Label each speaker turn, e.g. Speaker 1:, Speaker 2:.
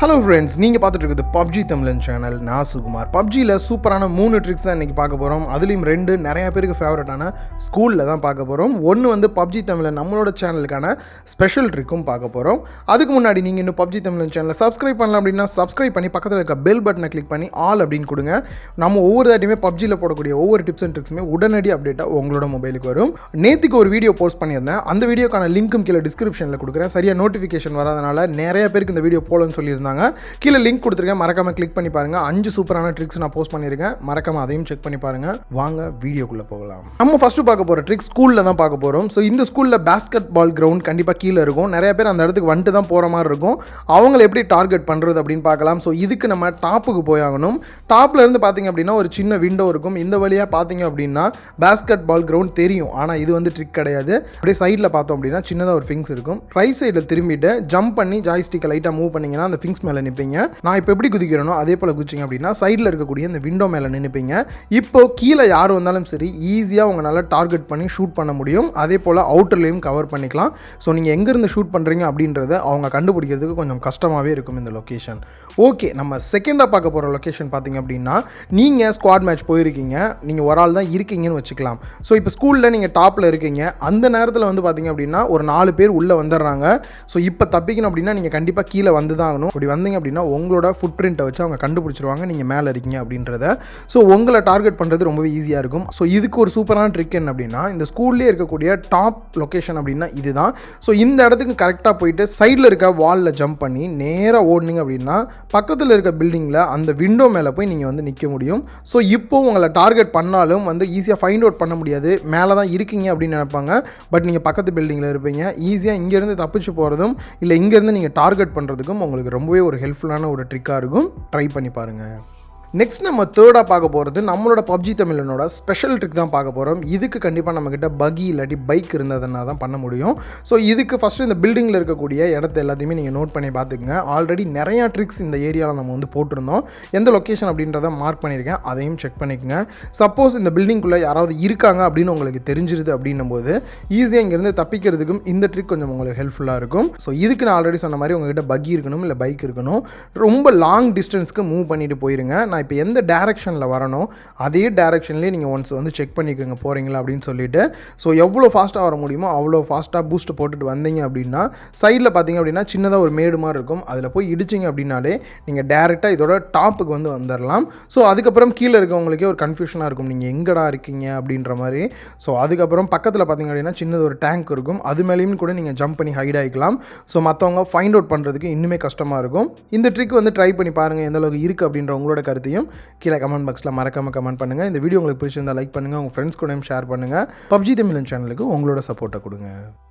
Speaker 1: Hello friends, நீங்கள் பார்த்துட்டு இருக்குது பப்ஜி தமிழன் சேனல். நான் சுகுமார். பப்ஜியில் சூப்பரான 3 ட்ரிக்ஸ் தான் இன்றைக்கி பார்க்க போகிறோம். அதுலேயும் 2 நிறையா பேருக்கு ஃபேவரட்டான ஸ்கூலில் தான் பார்க்க போகிறோம். ஒன்று வந்து பப்ஜி தமிழன் நம்மளோட சேனலுக்கான ஸ்பெஷல் ட்ரிக்கும் பார்க்க போகிறோம். அதுக்கு முன்னாடி நீங்கள் இன்னும் பப்ஜி தமிழன் சேனலை சப்ஸ்கிரைப் பண்ணலாம் அப்படின்னா சப்ஸ்கிரைப் பண்ணி பக்கத்தில் இருக்க பெல் பட்டனை கிளிக் பண்ணி ஆல் அப்படின்னு கொடுங்க. நம்ம ஒவ்வொரு தாட்டியுமே பப்ஜியில் போடக்கூடிய ஒவ்வொரு டிப்ஸ் அண்ட் ட்ரிக்ஸுமே உடனடி அப்டேட்டாக உங்களோட மொபைலுக்கு வரும். நேற்றுக்கு ஒரு வீடியோ போஸ்ட் பண்ணியிருந்தேன். அந்த வீடியோக்கான லிங்க்கும் கீழே டிஸ்கிரிப்ஷனில் கொடுக்குறேன். சரியாக நோட்டிஃபிகேஷன் வராதனால நிறைய பேருக்கு இந்த வீடியோ போலன்னு சொல்லியிருந்தாங்க. கீழே லிங்க் கொடுத்துருக்கேன், மறக்காம கிளிக் பண்ணி பாருங்க. 5 சூப்பரான ட்ரிக்ஸ் நான் போஸ்ட் பண்ணியிருக்கேன், மறக்காம அதையும் செக் பண்ணி பாருங்க. வாங்க வீடியோக்குள்ள போகலாம். நம்ம ஃபர்ஸ்ட் பார்க்க போற ட்ரிக் ஸ்கூல்ல தான் பார்க்க போறோம். ஸோ இந்த ஸ்கூல்ல பாஸ்கெட் பால் கிரவுண்ட் கண்டிப்பாக கீழே இருக்கும். நிறைய பேர் அந்த இடத்துக்கு வந்துட்டு தான் போகிற மாதிரி இருக்கும். அவங்களை எப்படி டார்கெட் பண்ணுறது அப்படின்னு பார்க்கலாம். ஸோ இதுக்கு நம்ம டாப்புக்கு போயாகணும். டாப்ல இருந்து பார்த்தீங்க அப்படின்னா ஒரு சின்ன விண்டோ இருக்கும். இந்த வழியாக பார்த்தீங்க அப்படின்னா பாஸ்கெட் பால் கிரவுண்ட் தெரியும். ஆனால் இது வந்து ட்ரிக் கிடையாது. அப்படியே சைடில் பார்த்தோம் அப்படின்னா சின்னதாக ஒரு ஃபிங்ஸ் இருக்கும். ரைட் சைடில் திரும்பிட்டு ஜம்ப் பண்ணி ஜாய்ஸ்டிக்கை லைட்டாக மூவ் பண்ணிங்கன்னா அந்த ஃபிங்ஸ் மேலே நிற்பீங்க. நான் இப்போ எப்படி குதிக்கிறேனோ அதே போல் குதிச்சிங்க அப்படின்னா சைடில் இருக்கக்கூடிய இந்த விண்டோ மேலே நினைப்பீங்க. இப்போ கீழே யார் வந்தாலும் சரி ஈஸியாக உங்களால் டார்கெட் பண்ணி ஷூட் பண்ண முடியும். அதே போல் அவுட்டர்லேயும் கவர் பண்ணிக்கலாம். ஸோ நீங்கள் எங்கேருந்து ஷூட் பண்ணுறீங்க அப்படின்றத அவங்க கண்டுபிடிக்கிறதுக்கு கொஞ்சம் கஷ்டமாகவே இருக்கும் இந்த லொக்கேஷன். ஓகே, நம்ம செகண்டாக பார்க்க போகிற லொக்கேஷன் பார்த்தீங்க அப்படின்னா நீங்கள் ஸ்குவாட் மேட்ச் போயிருக்கீங்க, நீங்கள் ஒரு ஆள் தான் இருக்கீங்கன்னு வச்சுக்கலாம். ஸோ இப்போ ஸ்கூலில் நீங்கள் டாப்பில் இருக்கீங்க. அந்த நேரத்தில் வந்து பார்த்தீங்க அப்படின்னா ஒரு 4 பேர் உள்ளே வந்துடுறாங்க. ஸோ இப்போ தப்பிக்கணும் அப்படின்னா நீங்கள் கண்டிப்பாக கீழே வந்து தான் ஆகணும். அப்படி வந்தீங்க அப்படின்னா உங்களோட ஃபுட் பிரிண்ட்டை வச்சு அவங்க கண்டுபிடிச்சிருவாங்க நீங்கள் மேலே இருக்கீங்க அப்படின்றத. ஸோ உங்களை டார்கெட் பண்ணுறது ரொம்பவே ஈஸியாக இருக்கும். ஸோ இதுக்கு ஒரு சூப்பரான ட்ரிக் என்ன அப்படின்னா, இந்த ஸ்கூல்லேயே இருக்கக்கூடிய டாப் லொக்கேஷன் அப்படின்னா இதுதான். ஸோ இந்த இடத்துக்கு கரெக்டாக போயிட்டு சைடில் இருக்க வாலில் ஜம்ப் பண்ணி நேராக ஓடினீங்க அப்படின்னா பக்கத்தில் இருக்க பில்டிங்கில் அந்த விண்டோ மேலே போய் நீங்கள் வந்து நிற்க முடியும். ஸோ இப்போ உங்களை டார்கெட் பண்ணாலும் வந்து ஈஸியாக ஃபைண்ட் அவுட் பண்ண முடியாது. மேலே தான் இருக்கீங்க அப்படின்னு நினைப்பாங்க. பட் நீங்கள் பக்கத்து பில்டிங்கில் இருப்பீங்க. ஈஸியாக இங்கேருந்து தப்பிச்சு போகிறதும் இல்லை இங்கேருந்து நீங்கள் டார்கெட் பண்ணுறதுக்கும் உங்களுக்கு ரொம்பவே ஒரு ஹெல்ப்ஃபுல்லான ஒரு ட்ரிக்காக இருக்கும். ட்ரை பண்ணி பாருங்கள். நெக்ஸ்ட் நம்ம தேர்டாக பார்க்க போகிறது நம்மளோட பப்ஜி தமிழனோட ஸ்பெஷல் ட்ரிக் தான் பார்க்க போகிறோம். இதுக்கு கண்டிப்பாக நம்மக்கிட்ட பகி இல்லாட்டி பைக் இருந்ததுன்னா தான் பண்ண முடியும். ஸோ இதுக்கு ஃபஸ்ட்டு இந்த பில்டிங்கில் இருக்கக்கூடிய இடத்த எல்லாத்தையுமே நீங்கள் நோட் பண்ணி பார்த்துக்குங்க. ஆல்ரெடி நிறையா ட்ரிக்ஸ் இந்த ஏரியாவில் நம்ம வந்து போட்டிருந்தோம். எந்த லொக்கேஷன் அப்படின்றத மார்க் பண்ணியிருக்கேன், அதையும் செக் பண்ணிக்கோங்க. சப்போஸ் இந்த பில்டிங்குள்ளே யாராவது இருக்காங்க அப்படின்னு உங்களுக்கு தெரிஞ்சிருது அப்படின்னும் போது ஈஸியாக இங்கேருந்து தப்பிக்கிறதுக்கும் இந்த ட்ரிக் கொஞ்சம் உங்களுக்கு ஹெல்ப்ஃபுல்லாக இருக்கும். ஸோ இதுக்கு நான் ஆல்ரெடி சொன்ன மாதிரி உங்கள்கிட்ட பகி இருக்கணும் இல்லை பைக் இருக்கணும். ரொம்ப லாங் டிஸ்டன்ஸ்க்கு மூவ் பண்ணிட்டு போயிருங்க. நான் இப்போ எந்த டைரக்ஷனில் வரணும் அதே டைரக்ஷன்லேயே நீங்கள் ஒன்ஸ் வந்து செக் பண்ணிக்கோங்க போகிறீங்களா அப்படின்னு சொல்லிட்டு. ஸோ எவ்வளோ ஃபாஸ்ட்டாக வர முடியுமோ அவ்வளோ ஃபாஸ்ட்டாக பூஸ்ட் போட்டுட்டு வந்தீங்க அப்படின்னா சைடில் பார்த்தீங்க அப்படின்னா சின்னதாக ஒரு மேடு மாதிரி இருக்கும். அதில் போய் இடிச்சிங்க அப்படின்னாலே நீங்கள் டேரெக்டாக இதோட டாப்புக்கு வந்து வந்துடலாம். ஸோ அதுக்கப்புறம் கீழே இருக்கவங்களுக்கே ஒரு கன்ஃபியூஷனாக இருக்கும், நீங்கள் எங்கடா இருக்கீங்க அப்படின்ற மாதிரி. ஸோ அதுக்கப்புறம் பக்கத்தில் பார்த்தீங்க அப்படின்னா சின்னது ஒரு டேங்க் இருக்கும். அது மேலேயும் கூட நீங்கள் ஜம்ப் பண்ணி ஹைட் ஆகிக்கலாம். ஸோ மற்றவங்க ஃபைண்ட் அவுட் பண்ணுறதுக்கு இன்னுமே கஷ்டமாக இருக்கும். இந்த ட்ரிக் வந்து ட்ரை பண்ணி பாருங்கள் எந்த அளவுக்கு இருக்குது அப்படின்ற உங்களோட கருத்தையும் கீழே கமெண்ட் பாக்ஸில் மறக்காமல் கமெண்ட் பண்ணுங்கள். இந்த வீடியோ உங்களுக்கு பிடிச்சிருந்தால் லைக் பண்ணுங்கள், உங்கள் ஃப்ரெண்ட்ஸ் கூடயும் ஷேர் பண்ணுங்கள். பப்ஜி தமிழன் சேனலுக்கு உங்களோட சப்போர்ட்டை கொடுங்க.